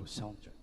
No sound check.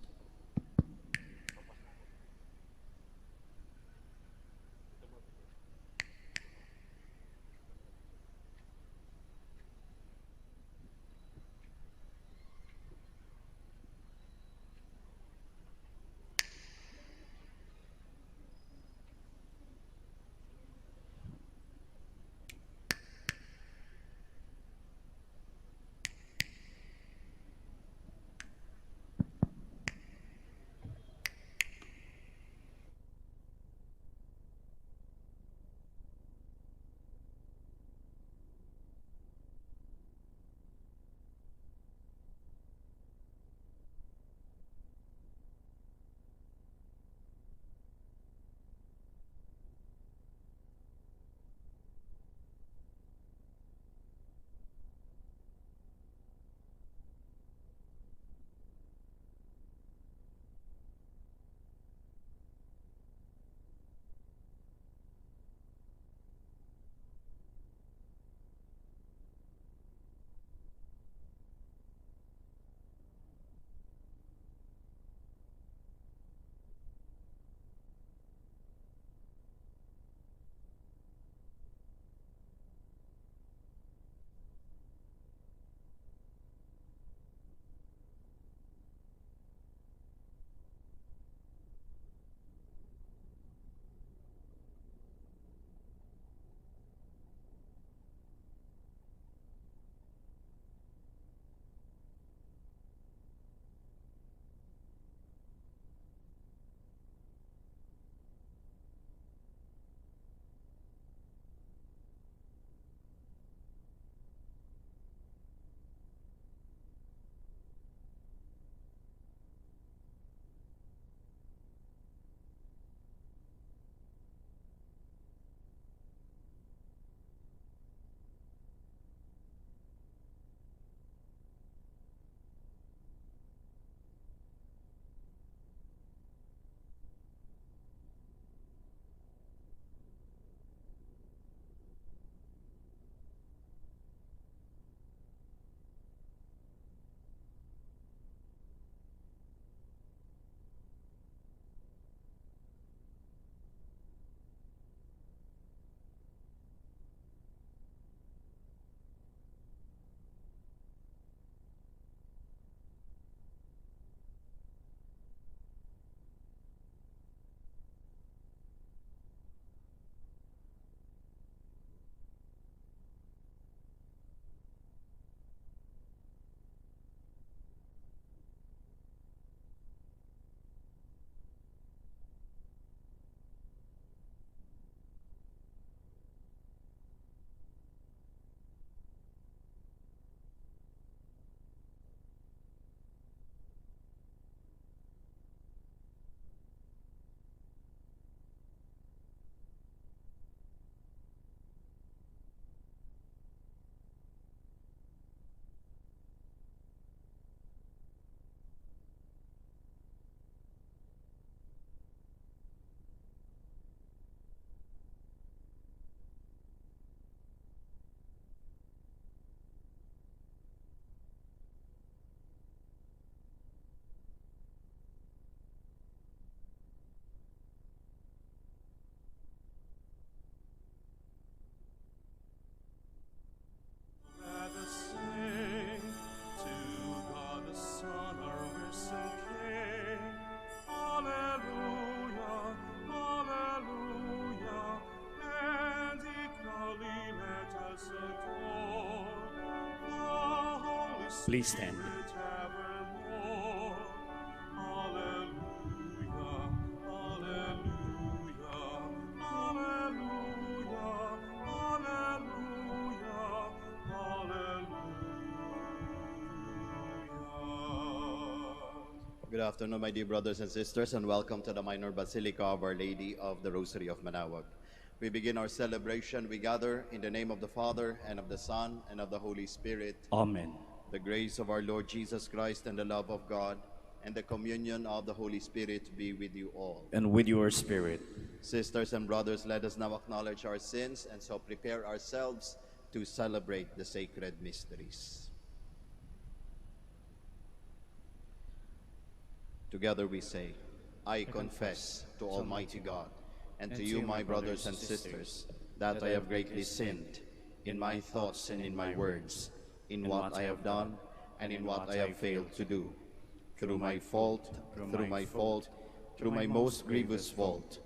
Please stand. Good afternoon, my dear brothers and sisters, and welcome to the Minor Basilica of Our Lady of the Rosary of Manaoag. We begin our celebration. We gather in the name of the Father, and of the Son, and of the Holy Spirit. Amen. The grace of our Lord Jesus Christ and the love of God and the communion of the Holy Spirit be with you all. And with your spirit. Sisters and brothers, let us now acknowledge our sins and so prepare ourselves to celebrate the sacred mysteries. Together we say, I confess to Almighty God and to you, my brothers and sisters, that I have greatly sinned in my thoughts and in my words, in what I have done and in what I have failed to do, through my fault, through my most grievous fault.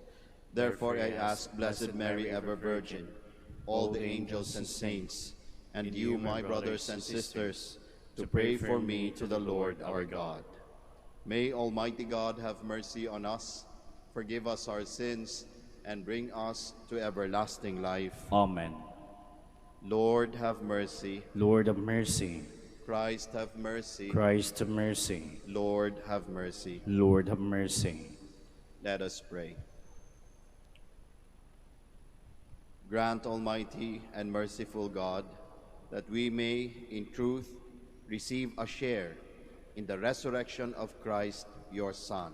Therefore I ask Blessed Mary, ever Virgin, all the angels and saints, and you, my brothers and sisters, to pray for me to the Lord our God. May Almighty God have mercy on us, forgive us our sins, and bring us to everlasting life. Amen. Lord, have mercy. Lord of mercy. Christ, have mercy. Christ of mercy. Lord, have mercy. Lord of mercy. Let us pray. Grant, Almighty and merciful God, that we may, in truth, receive a share in the resurrection of Christ, your Son,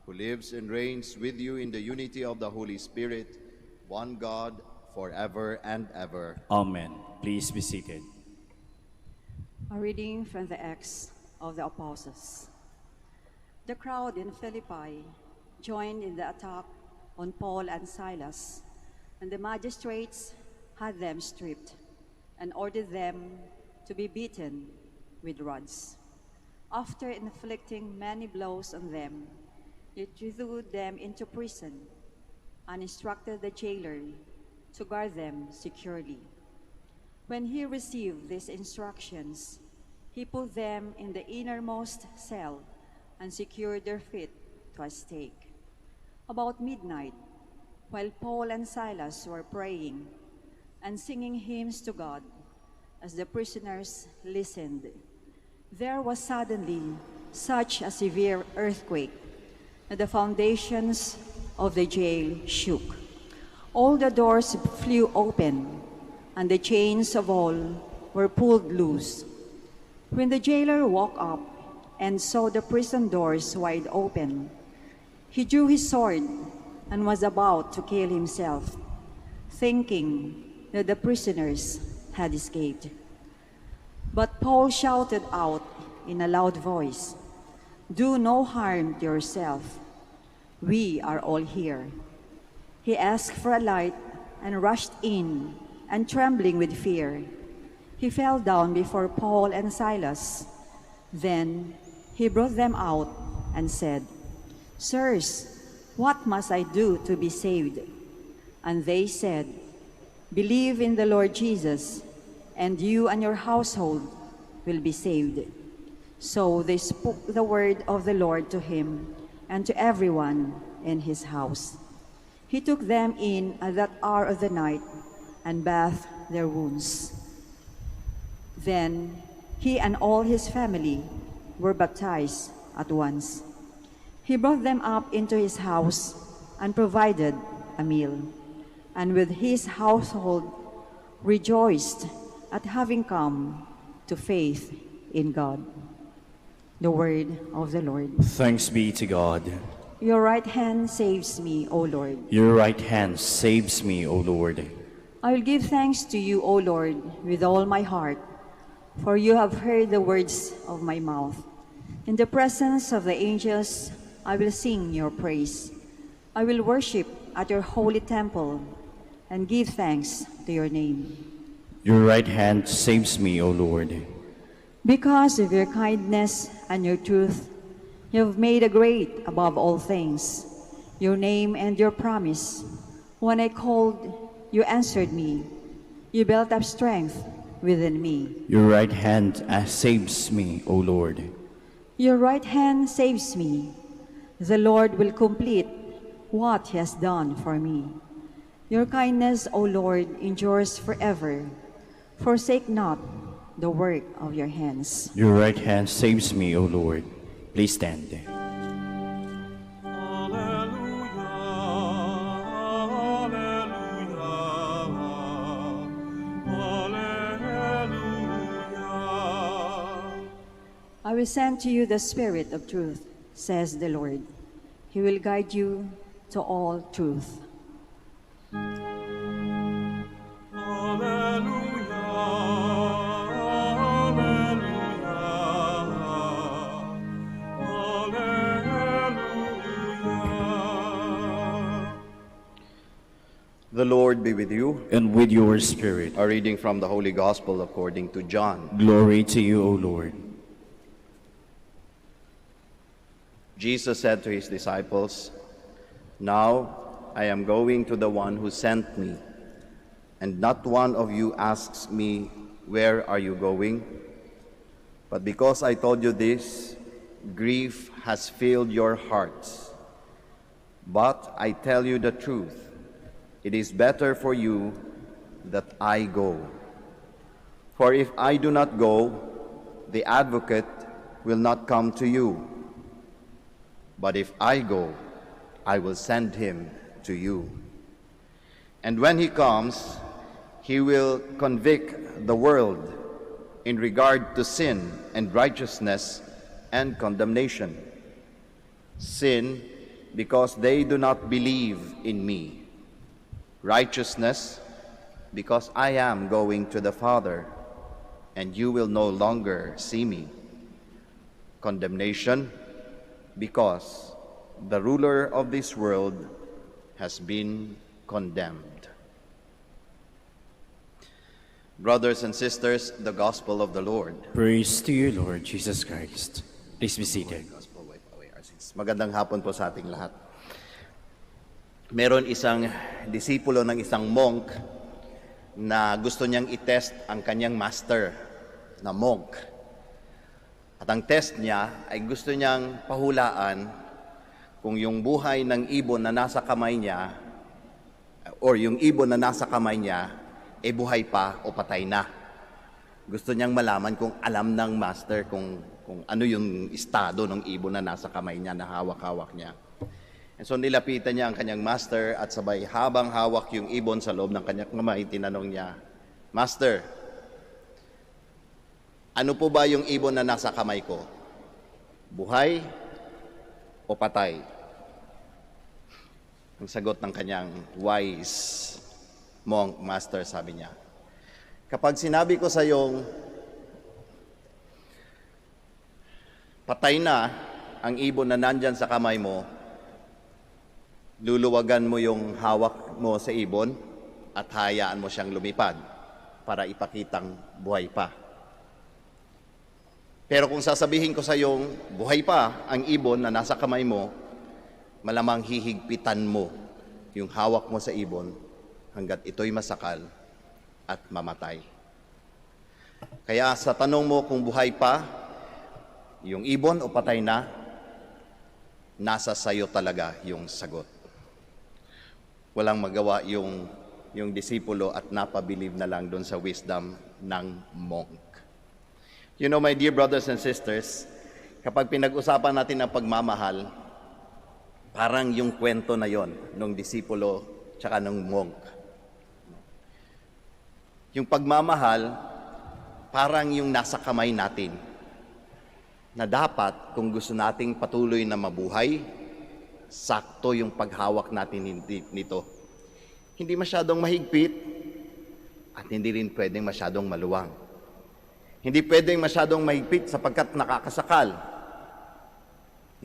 who lives and reigns with you in the unity of the Holy Spirit, one God, forever and ever. Amen. Please be seated. A reading from the Acts of the Apostles. The crowd in Philippi joined in the attack on Paul and Silas, and the magistrates had them stripped and ordered them to be beaten with rods. After inflicting many blows on them, they threw them into prison and instructed the jailer to guard them securely. When he received these instructions, he put them in the innermost cell and secured their feet to a stake. About midnight, while Paul and Silas were praying and singing hymns to God, as the prisoners listened, there was suddenly such a severe earthquake that the foundations of the jail shook. All the doors flew open, and the chains of all were pulled loose. When the jailer woke up and saw the prison doors wide open, he drew his sword and was about to kill himself, thinking that the prisoners had escaped. But Paul shouted out in a loud voice, "Do no harm to yourself. We are all here." He asked for a light and rushed in, and trembling with fear, he fell down before Paul and Silas. Then he brought them out and said, "Sirs, what must I do to be saved?" And they said, "Believe in the Lord Jesus, and you and your household will be saved." So they spoke the word of the Lord to him and to everyone in his house. He took them in at that hour of the night and bathed their wounds. Then he and all his family were baptized at once. He brought them up into his house and provided a meal, and with his household rejoiced at having come to faith in God. The word of the Lord. Thanks be to God. Your right hand saves me, O Lord. Your right hand saves me, O Lord. I will give thanks to you, O Lord, with all my heart, for you have heard the words of my mouth. In the presence of the angels, I will sing your praise. I will worship at your holy temple and give thanks to your name. Your right hand saves me, O Lord. Because of your kindness and your truth, you have made a great above all things, your name and your promise. When I called, you answered me. You built up strength within me. Your right hand saves me, O Lord. Your right hand saves me. The Lord will complete what he has done for me. Your kindness, O Lord, endures forever. Forsake not the work of your hands. Your right hand saves me, O Lord. Please stand. I will send to you the Spirit of truth, says the Lord. He will guide you to all truth. Alleluia, alleluia, alleluia. The Lord be with you. And with your spirit. A reading from the Holy Gospel according to John. Glory to you, O Lord. Jesus said to his disciples, "Now I am going to the one who sent me, and not one of you asks me, 'Where are you going?' But because I told you this, grief has filled your hearts. But I tell you the truth, it is better for you that I go. For if I do not go, the Advocate will not come to you. But if I go, I will send him to you. And when he comes, he will convict the world in regard to sin and righteousness and condemnation. Sin, because they do not believe in me. Righteousness, because I am going to the Father, and you will no longer see me. Condemnation, because the ruler of this world has been condemned." Brothers and sisters, the Gospel of the Lord. Praise to you, Lord Jesus Christ. Please be seated. Magandang hapon po sa ating lahat. Meron isang disipulo ng isang monk na gusto niyang itest ang kanyang master na monk. At ang test niya ay gusto niyang pahulaan kung yung buhay ng ibon na nasa kamay niya or yung ibon na nasa kamay niya ay buhay pa o patay na. Gusto niyang malaman kung alam ng master kung ano yung estado ng ibon na nasa kamay niya, na hawak-hawak niya. And so nilapitan niya ang kanyang master at sabay habang hawak yung ibon sa loob ng kanyang kamay, tinanong niya, "Master, ano po ba yung ibon na nasa kamay ko? Buhay o patay?" Ang sagot ng kanyang wise monk master, sabi niya, "Kapag sinabi ko sa iyong patay na ang ibon na nandyan sa kamay mo, luluwagan mo yung hawak mo sa ibon at hayaan mo siyang lumipad para ipakitang buhay pa. Pero kung sasabihin ko sa iyong buhay pa ang ibon na nasa kamay mo, malamang hihigpitan mo yung hawak mo sa ibon hanggat ito'y masakal at mamatay. Kaya sa tanong mo kung buhay pa yung ibon o patay na, nasa sayo talaga yung sagot." Walang magawa yung disipulo at napabilib na lang doon sa wisdom ng monk. You know, my dear brothers and sisters, kapag pinag-usapan natin ang pagmamahal, parang yung kwento na yon ng disipulo tsaka ng monk. Yung pagmamahal, parang yung nasa kamay natin, na dapat kung gusto nating patuloy na mabuhay, sakto yung paghawak natin nito. Hindi masyadong mahigpit at hindi rin pwedeng masyadong maluwang. Hindi pwedeng masyadong mahigpit sapagkat nakakasakal.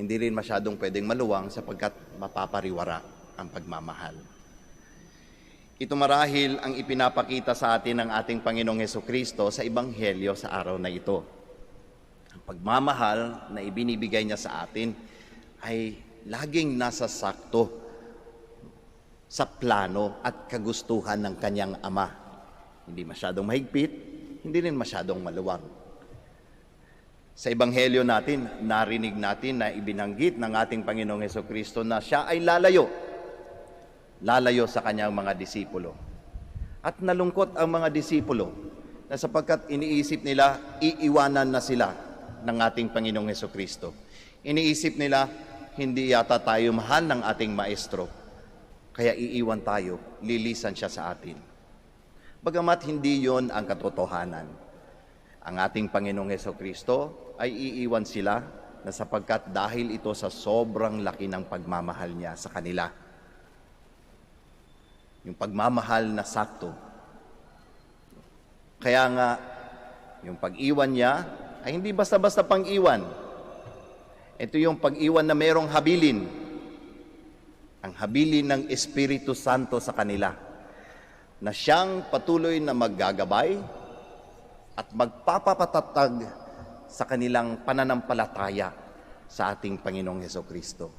Hindi rin masyadong pwedeng maluwang sapagkat mapapariwara ang pagmamahal. Ito marahil ang ipinapakita sa atin ng ating Panginoong Hesukristo sa Ebanghelyo sa araw na ito. Ang pagmamahal na ibinibigay niya sa atin ay laging nasa sakto sa plano at kagustuhan ng kanyang Ama. Hindi masyadong mahigpit, hindi rin masyadong maluwang. Sa Ebanghelyo natin, narinig natin na ibinanggit ng ating Panginoong Hesukristo na siya ay lalayo sa kanyang mga disipulo. At nalungkot ang mga disipulo na sapagkat iniisip nila, iiwanan na sila ng ating Panginoong Hesukristo. Iniisip nila, hindi yata tayo mahal ng ating Maestro, kaya iiwan tayo, lilisan siya sa atin. Bagamat hindi yon ang katotohanan. Ang ating Panginoong Hesukristo ay iiwan sila na sapagkat dahil ito sa sobrang laki ng pagmamahal niya sa kanila. Yung pagmamahal na sakto. Kaya nga, yung pag-iwan niya ay hindi basta-basta pang-iwan. Ito yung pag-iwan na merong habilin. Ang habilin ng Espiritu Santo sa kanila na siyang patuloy na maggagabay at magpapapatatag sa kanilang pananampalataya sa ating Panginoong Hesukristo.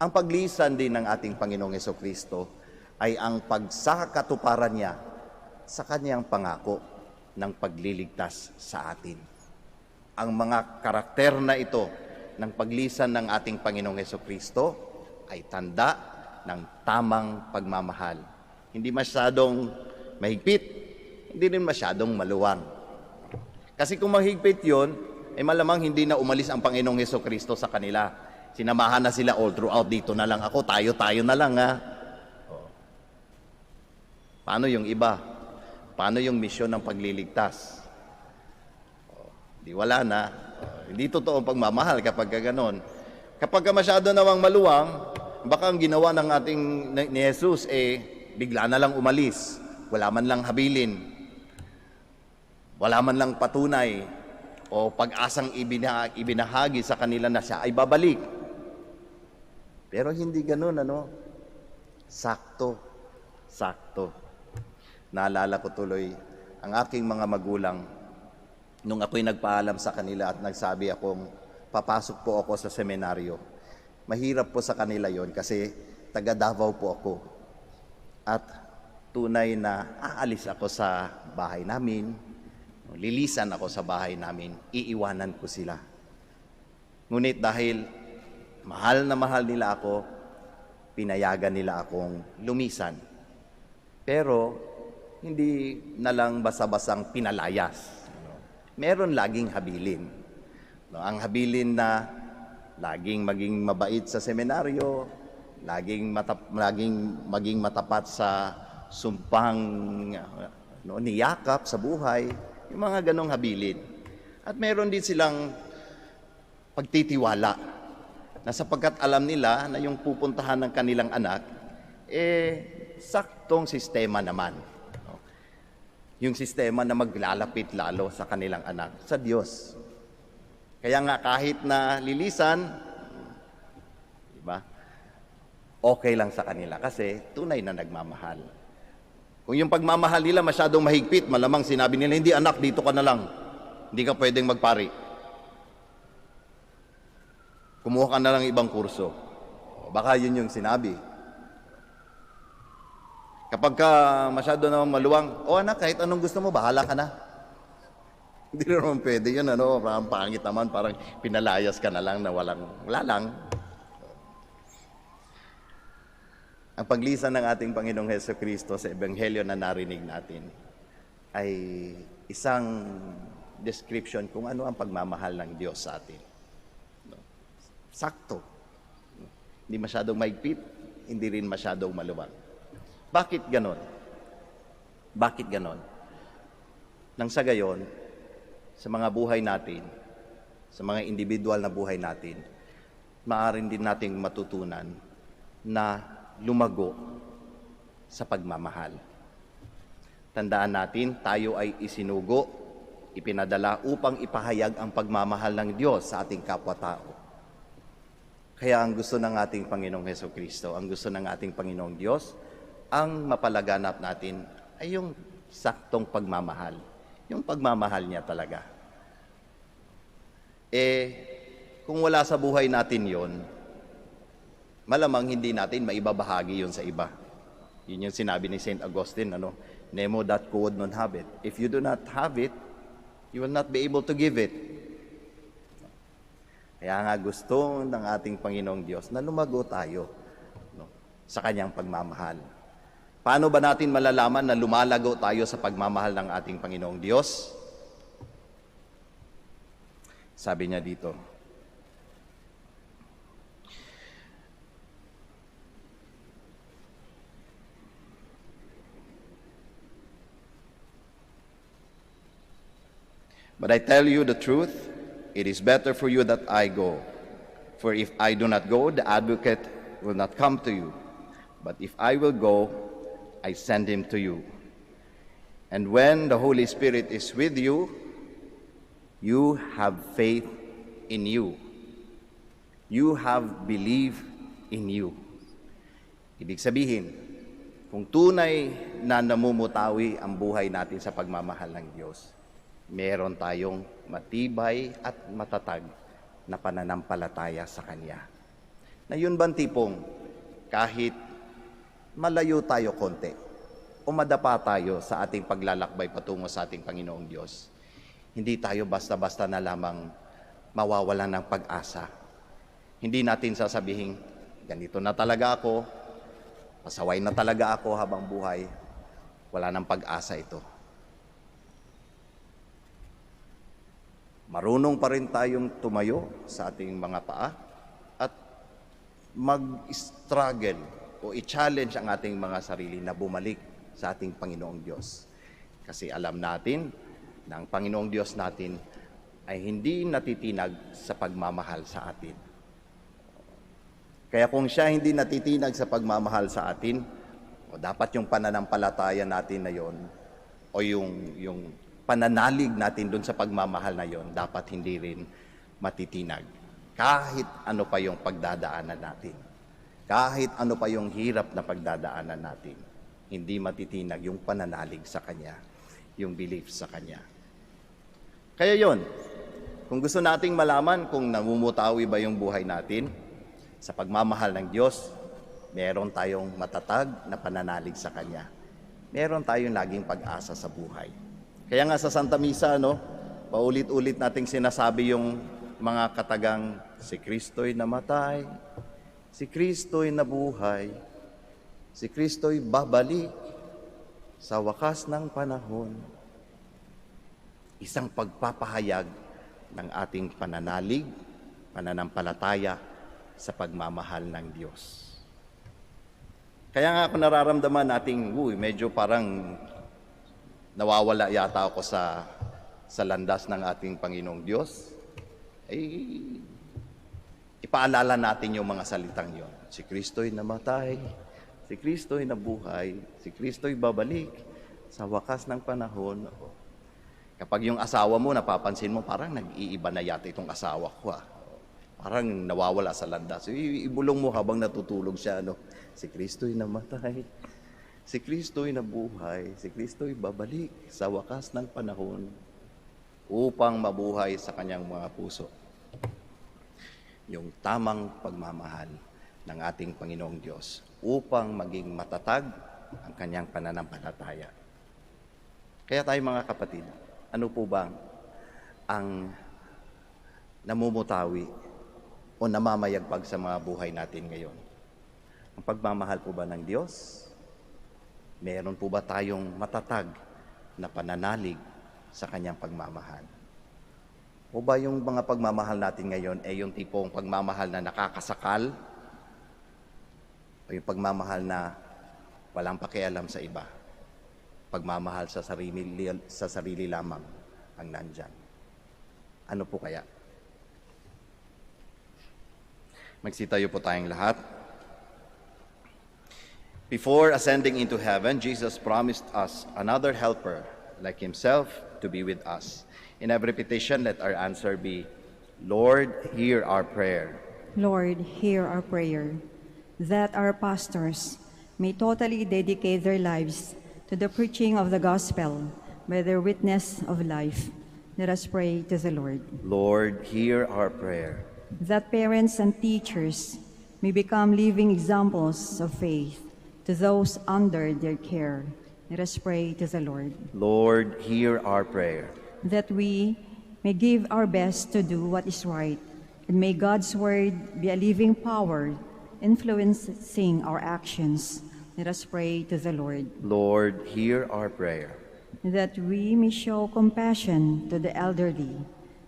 Ang paglisan din ng ating Panginoong Hesukristo ay ang pagsakatuparan niya sa kanyang pangako ng pagliligtas sa atin. Ang mga karakter na ito ng paglisan ng ating Panginoong Hesukristo ay tanda ng tamang pagmamahal. Hindi masyadong mahigpit, hindi rin masyadong maluwang. Kasi kung mahigpit yun, ay malamang hindi na umalis ang Panginoong Hesukristo sa kanila. Sinamahan na sila all throughout, dito na lang ako, tayo na lang ha. Paano yung iba? Paano yung misyon ng pagliligtas? Di wala na. Hindi totoo ang pagmamahal kapag gano'n. Kapag masyado nawang maluwang, baka ang ginawa ng ating ni Jesus bigla na lang umalis. Wala man lang habilin. Wala man lang patunay o pag-asang ibinahagi sa kanila na siya ay babalik. Pero hindi gano'n, Sakto. Naalala ko tuloy ang aking mga magulang nung ako'y nagpaalam sa kanila at nagsabi akong papasok po ako sa seminaryo. Mahirap po sa kanila yon kasi taga Davao po ako. At tunay na aalis ako sa bahay namin, lilisan ako sa bahay namin, iiwanan ko sila. Ngunit dahil mahal na mahal nila ako, pinayagan nila akong lumisan. Pero hindi na lang basa-basang pinalayas. Meron laging habilin. Ang habilin na laging maging mabait sa seminaryo, laging maging matapat sa sumpang niyakap sa buhay, yung mga ganong habilin. At meron din silang pagtitiwala na sapagkat alam nila na yung pupuntahan ng kanilang anak, saktong sistema naman. Yung sistema na maglalapit lalo sa kanilang anak, sa Diyos. Kaya nga kahit na lilisan, diba, okay lang sa kanila kasi tunay na nagmamahal. Kung yung pagmamahal nila masyadong mahigpit, malamang sinabi nila, hindi anak, dito ka na lang. Hindi ka pwedeng magpari. Kumuha ka na lang ibang kurso. Baka yun yung sinabi. Kapag ka masyado naman maluwang, anak, kahit anong gusto mo, bahala ka na. Hindi naman pwede yun, parang pangit naman, parang pinalayas ka na lang na wala lang. Ang paglisan ng ating Panginoong Hesukristo sa Ebanghelyo na narinig natin ay isang description kung ano ang pagmamahal ng Diyos sa atin. Sakto. Hindi masyadong maigpit, hindi rin masyadong maluwang. Bakit ganon? Nang sa gayon, sa mga buhay natin, sa mga individual na buhay natin, maaari din nating matutunan na lumago sa pagmamahal. Tandaan natin, tayo ay isinugo, ipinadala upang ipahayag ang pagmamahal ng Diyos sa ating kapwa-tao. Kaya ang gusto ng ating Panginoong Hesukristo, ang gusto ng ating Panginoong Diyos, ang mapalaganap natin ay yung saktong pagmamahal. Yung pagmamahal niya talaga. Kung wala sa buhay natin yon, malamang hindi natin maibabahagi yon sa iba. Yun yung sinabi ni St. Augustine, Nemo dat quod non habet. If you do not have it, you will not be able to give it. Kaya nga gusto ng ating Panginoong Diyos na lumago tayo sa kanyang pagmamahal. Paano ba natin malalaman na lumalago tayo sa pagmamahal ng ating Panginoong Diyos? Sabi niya dito, But I tell you the truth, it is better for you that I go. For if I do not go, the advocate will not come to you. But if I will go, I send him to you. And when the Holy Spirit is with you, you have faith in you. You have belief in you. Ibig sabihin, Kung tunay na namumutawi ang buhay natin sa pagmamahal ng Diyos, meron tayong matibay at matatag na pananampalataya sa Kanya. Na yun bang tipong kahit malayo tayo konti o madapa tayo sa ating paglalakbay patungo sa ating Panginoong Diyos, hindi tayo basta-basta na lamang mawawalan ng pag-asa. Hindi natin sasabihin, ganito na talaga ako, pasaway na talaga ako habang buhay, wala nang pag-asa ito. Marunong pa rin tayong tumayo sa ating mga paa at mag-struggle o i-challenge ang ating mga sarili na bumalik sa ating Panginoong Diyos. Kasi alam natin na ang Panginoong Diyos natin ay hindi natitinag sa pagmamahal sa atin. Kaya kung siya hindi natitinag sa pagmamahal sa atin, o dapat yung pananampalataya natin na yon o yung pananalig natin dun sa pagmamahal na yon, dapat hindi rin matitinag. Kahit ano pa yung pagdadaanan natin, kahit ano pa yung hirap na pagdadaanan natin, hindi matitinag yung pananalig sa Kanya, yung belief sa Kanya. Kaya yon, kung gusto nating malaman kung namumutawi ba yung buhay natin sa pagmamahal ng Diyos, meron tayong matatag na pananalig sa Kanya. Meron tayong laging pag-asa sa buhay. Kaya nga sa Santa Misa, paulit-ulit nating sinasabi yung mga katagang, si Kristo'y namatay, si Kristo'y nabuhay, si Kristo'y babalik sa wakas ng panahon. Isang pagpapahayag ng ating pananalig, pananampalataya sa pagmamahal ng Diyos. Kaya nga ako nararamdaman nating, medyo parang nawawala yata ako sa landas ng ating Panginoong Diyos. Ipaalala natin yung mga salitang yon. Si Kristo'y namatay, si Kristo'y nabuhay, si Kristo'y babalik sa wakas ng panahon. Kapag yung asawa mo, napapansin mo, parang nag-iiba na yata itong asawa ko. Parang nawawala sa landas. Ibulong mo habang natutulog siya. Si Kristo'y namatay, si Kristo'y nabuhay, si Kristo'y babalik sa wakas ng panahon upang mabuhay sa kanyang mga puso yung tamang pagmamahal ng ating Panginoong Diyos upang maging matatag ang kanyang pananampalataya. Kaya tayo mga kapatid, ano po ba ang namumutawi o namamayagpag sa mga buhay natin ngayon? Ang pagmamahal po ba ng Diyos? Meron po ba tayong matatag na pananalig sa kanyang pagmamahal? O ba yung mga pagmamahal natin ngayon ay yung tipong pagmamahal na nakakasakal o yung pagmamahal na walang pakialam sa iba? Pagmamahal sa sarili lamang ang nandyan. Ano po kaya? Magsitayo po tayong lahat. Before ascending into heaven, Jesus promised us another helper like himself to be with us. In every petition, let our answer be, Lord, hear our prayer. Lord, hear our prayer, that our pastors may totally dedicate their lives to the preaching of the gospel by their witness of life. Let us pray to the Lord. Lord, hear our prayer. That parents and teachers may become living examples of faith to those under their care. Let us pray to the Lord. Lord, hear our prayer. That we may give our best to do what is right, and may God's word be a living power influencing our actions. Let us pray to the Lord. Lord, hear our prayer. That we may show compassion to the elderly,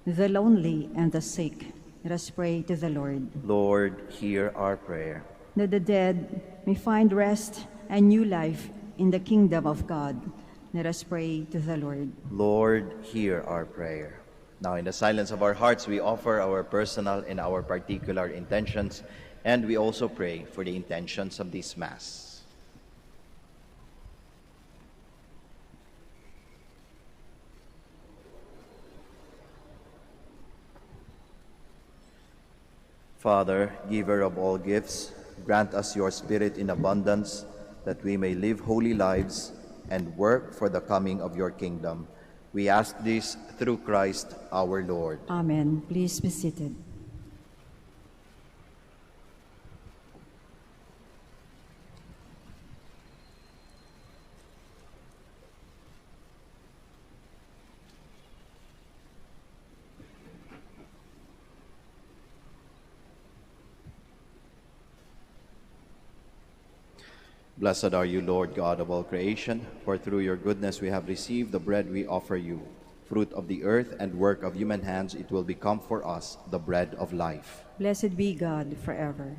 the lonely, and the sick. Let us pray to the Lord. Lord, hear our prayer. That the dead may find rest and new life in the kingdom of God. Let us pray to the Lord. Lord, hear our prayer. Now, in the silence of our hearts, we offer our personal and our particular intentions, and we also pray for the intentions of this Mass. Father, giver of all gifts, grant us your Spirit in abundance, that we may live holy lives and work for the coming of your kingdom. We ask this through Christ our Lord. Amen. Please be seated. Blessed are you, Lord God of all creation, for through your goodness we have received the bread we offer you. Fruit of the earth and work of human hands, it will become for us the bread of life. Blessed be God forever.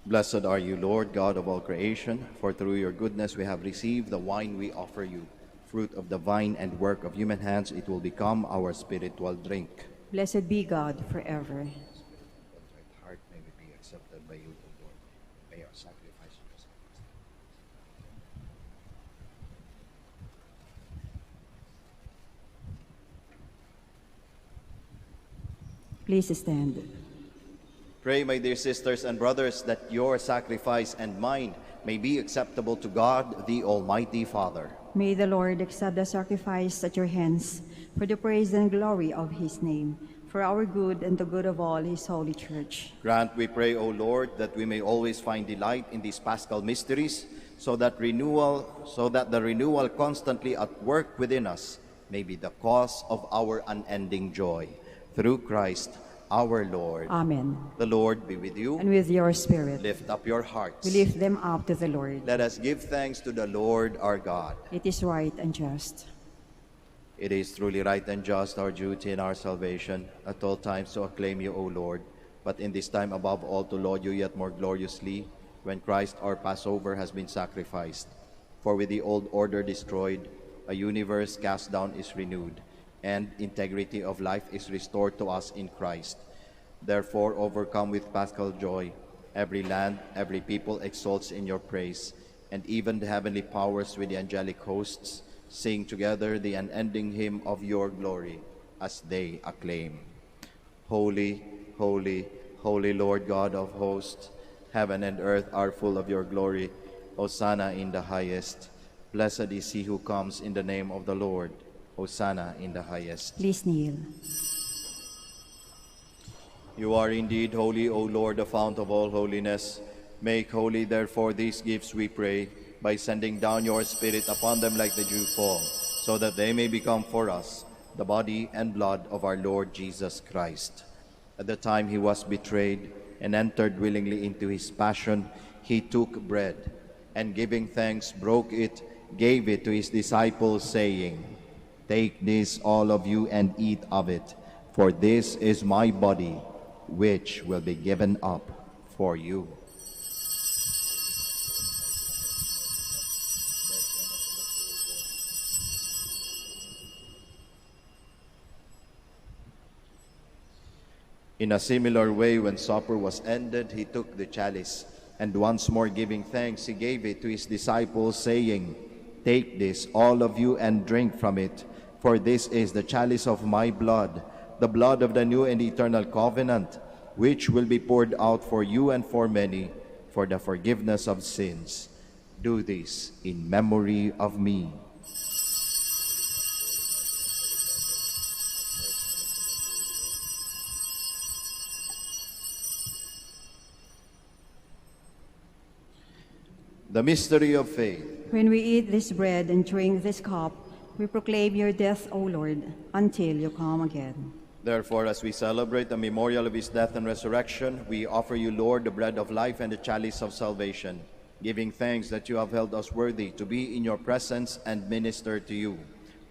Blessed are you, Lord God of all creation, for through your goodness we have received the wine we offer you. Fruit of the vine and work of human hands, it will become our spiritual drink. Blessed be God forever. Heart may be accepted by you, O Lord. May our sacrifice be accepted. Please stand. Pray, my dear sisters and brothers, that your sacrifice and mine may be acceptable to God, the Almighty Father. May the Lord accept the sacrifice at your hands for the praise and glory of his name, for our good and the good of all his holy church. Grant, we pray, O Lord, that we may always find delight in these paschal mysteries, so that the renewal constantly at work within us may be the cause of our unending joy. Through Christ our Lord. Amen. The Lord be with you. And with your spirit. Lift up your hearts. We lift them up to the Lord. Let us give thanks to the Lord our God. It is right and just. It is truly right and just, our duty and our salvation, at all times to acclaim you, O Lord, but in this time above all to laud you yet more gloriously, when Christ our Passover has been sacrificed. For with the old order destroyed, a universe cast down is renewed, and integrity of life is restored to us in Christ. Therefore, overcome with paschal joy, every land, every people exalts in your praise, and even the heavenly powers with the angelic hosts sing together the unending hymn of your glory as they acclaim. Holy, holy, holy Lord God of hosts, heaven and earth are full of your glory. Hosanna in the highest. Blessed is he who comes in the name of the Lord. Hosanna in the highest. Please kneel. You are indeed holy, O Lord, the fount of all holiness. Make holy, therefore, these gifts, we pray, by sending down your Spirit upon them like the dew fall, so that they may become for us the body and blood of our Lord Jesus Christ. At the time he was betrayed and entered willingly into his passion, he took bread, and giving thanks, broke it, gave it to his disciples, saying, "Take this, all of you, and eat of it, for this is my body, which will be given up for you." In a similar way, when supper was ended, he took the chalice, and once more giving thanks, he gave it to his disciples, saying, "Take this, all of you, and drink from it, for this is the chalice of my blood, the blood of the new and eternal covenant, which will be poured out for you and for many for the forgiveness of sins. Do this in memory of me." The mystery of faith. When we eat this bread and drink this cup, we proclaim your death, O Lord, until you come again. Therefore, as we celebrate the memorial of his death and resurrection, we offer you, Lord, the bread of life and the chalice of salvation, giving thanks that you have held us worthy to be in your presence and minister to you.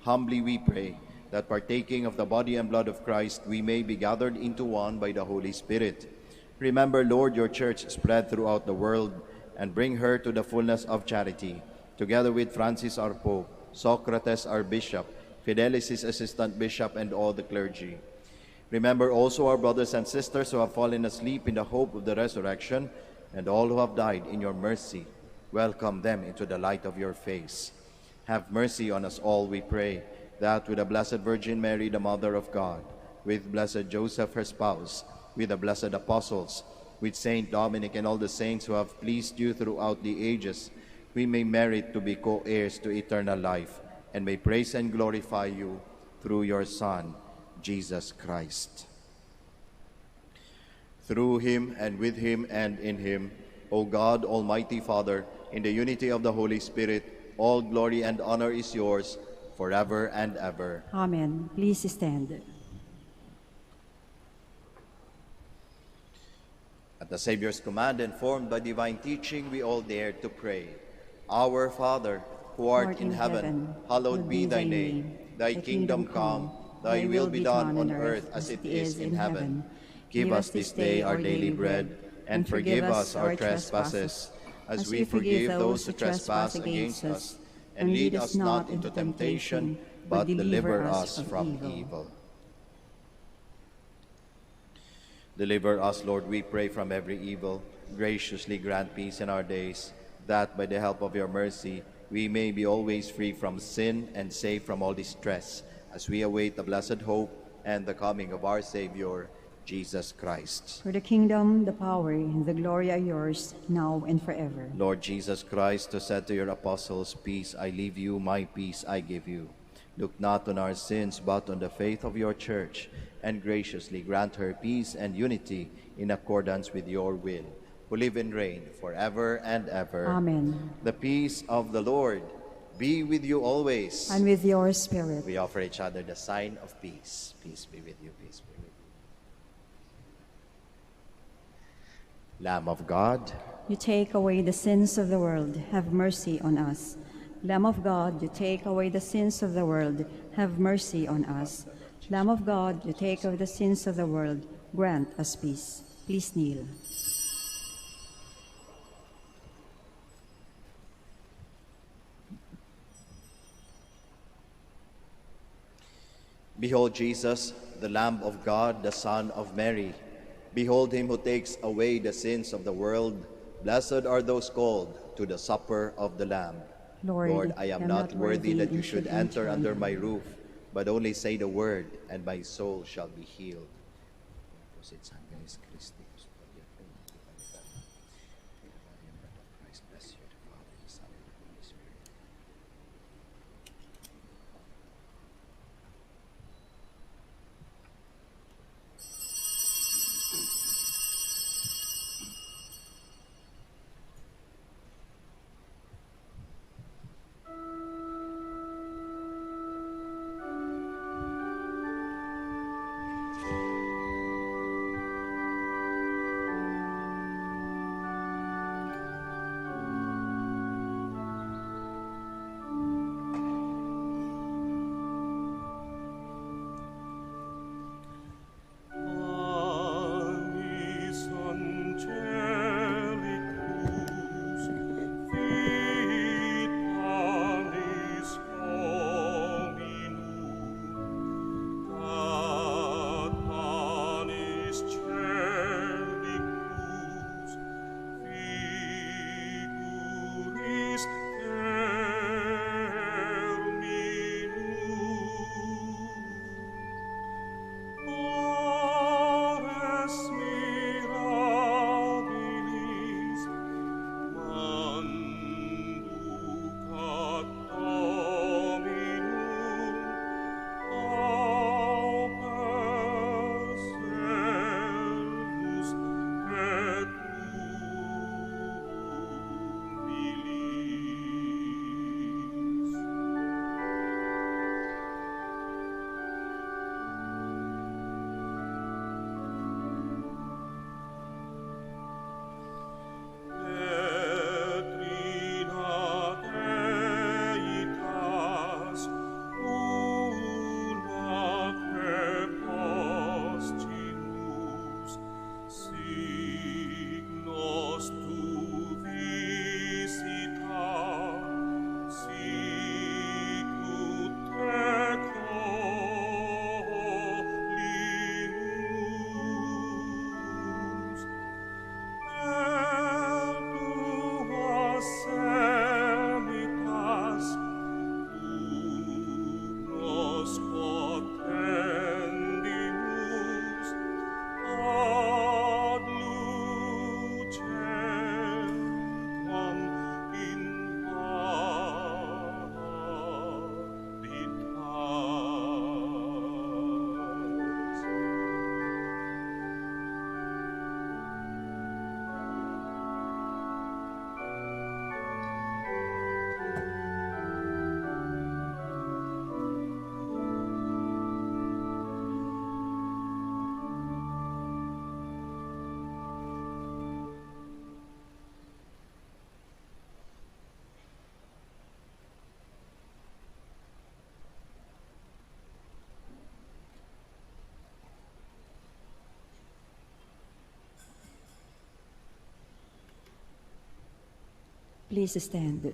Humbly we pray that, partaking of the body and blood of Christ, we may be gathered into one by the Holy Spirit. Remember, Lord, your church spread throughout the world, and bring her to the fullness of charity, together with Francis our Pope, Socrates our Bishop, Fidelis his assistant bishop, and all the clergy. Remember also our brothers and sisters who have fallen asleep in the hope of the resurrection, and all who have died in your mercy. Welcome them into the light of your face. Have mercy on us all, we pray, that with the Blessed Virgin Mary, the Mother of God, with Blessed Joseph, her spouse, with the blessed apostles, with Saint Dominic and all the saints who have pleased you throughout the ages, we may merit to be co-heirs to eternal life, and may praise and glorify you through your Son, Jesus Christ. Through him, and with him, and in him, O God, Almighty Father, in the unity of the Holy Spirit, all glory and honor is yours, forever and ever. Amen. Please stand. At the Savior's command, and formed by divine teaching, we all dare to pray. Our Father, who art in heaven, hallowed be thy name. Thy kingdom come, thy will be done on earth as it is in heaven. Give us this day our daily bread, and forgive us our trespasses, as we forgive those who trespass against us. And lead us not into temptation, but deliver us from evil. Deliver us, Lord, we pray, from every evil. Graciously grant peace in our days, that by the help of your mercy we may be always free from sin and safe from all distress, as we await the blessed hope and the coming of our Savior, Jesus Christ. For the kingdom, the power, and the glory are yours, now and forever. Lord Jesus Christ, who said to your apostles, "Peace I leave you, my peace I give you," look not on our sins, but on the faith of your church, and graciously grant her peace and unity in accordance with your will, who live and reign forever and ever. Amen. The peace of the Lord be with you always. And with your spirit. We offer each other the sign of peace. Peace be with you, peace be with you. Lamb of God, You take away the sins of the world, have mercy on us. Lamb of God, you take away the sins of the world, have mercy on us. Lamb of God, you take away the sins of the world, grant us peace. Please kneel. behold Jesus, the Lamb of God, the Son of Mary. Behold him who takes away the sins of the world. Blessed are those called to the supper of the Lamb. Lord, I am not worthy that you should enter under my roof, but only say the word, and my soul shall be healed. Please stand.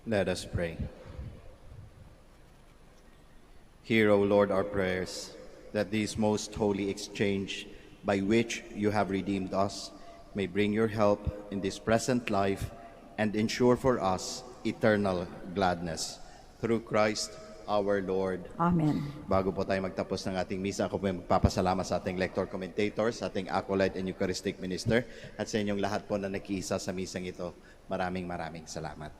Let us pray. Hear, O Lord, our prayers, that this most holy exchange by which you have redeemed us may bring your help in this present life and ensure for us eternal gladness. Through Christ our Lord. Amen. Bago po tayo magtapos ng ating misa, ako po yung magpapasalamat sa ating lector-commentator, sa ating acolyte and Eucharistic minister, at sa inyong lahat po na nakiisa sa misang ito. Maraming salamat.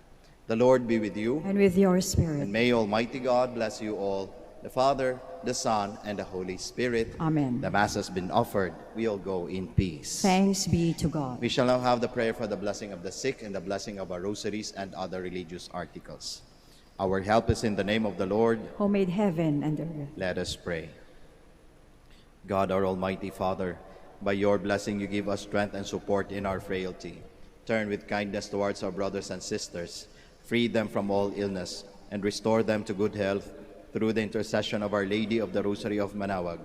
The Lord be with you. And with your spirit. And may Almighty God bless you all, the Father, the Son, and the Holy Spirit. Amen. The Mass has been offered. We all go in peace. Thanks be to God. We shall now have the prayer for the blessing of the sick and the blessing of our rosaries and other religious articles. Our help is in the name of the Lord, Who made heaven and earth. Let us pray. God, our Almighty Father, by your blessing you give us strength and support in our frailty. Turn with kindness towards our brothers and sisters, free them from all illness, and restore them to good health through the intercession of Our Lady of the Rosary of Manaoag,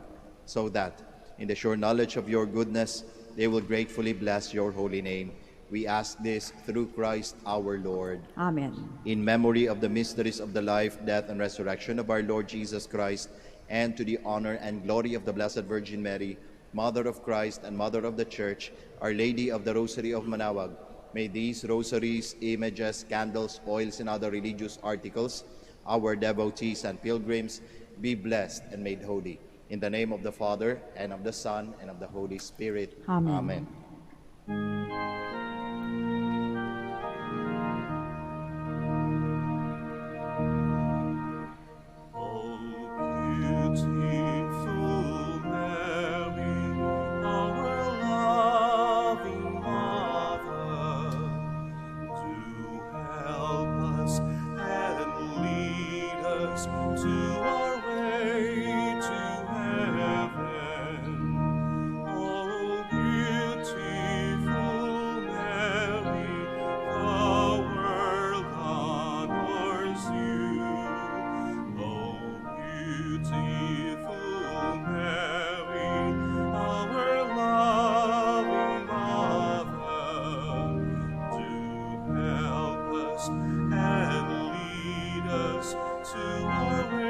so that, in the sure knowledge of your goodness, they will gratefully bless your holy name. We ask this through Christ our Lord. Amen. In memory of the mysteries of the life, death, and resurrection of our Lord Jesus Christ, and to the honor and glory of the Blessed Virgin Mary, Mother of Christ and Mother of the Church, Our Lady of the Rosary of Manaoag, may these rosaries, images, candles, oils, and other religious articles, our devotees and pilgrims, be blessed and made holy. In the name of the Father, and of the Son, and of the Holy Spirit. Amen. Amen. and lead us to our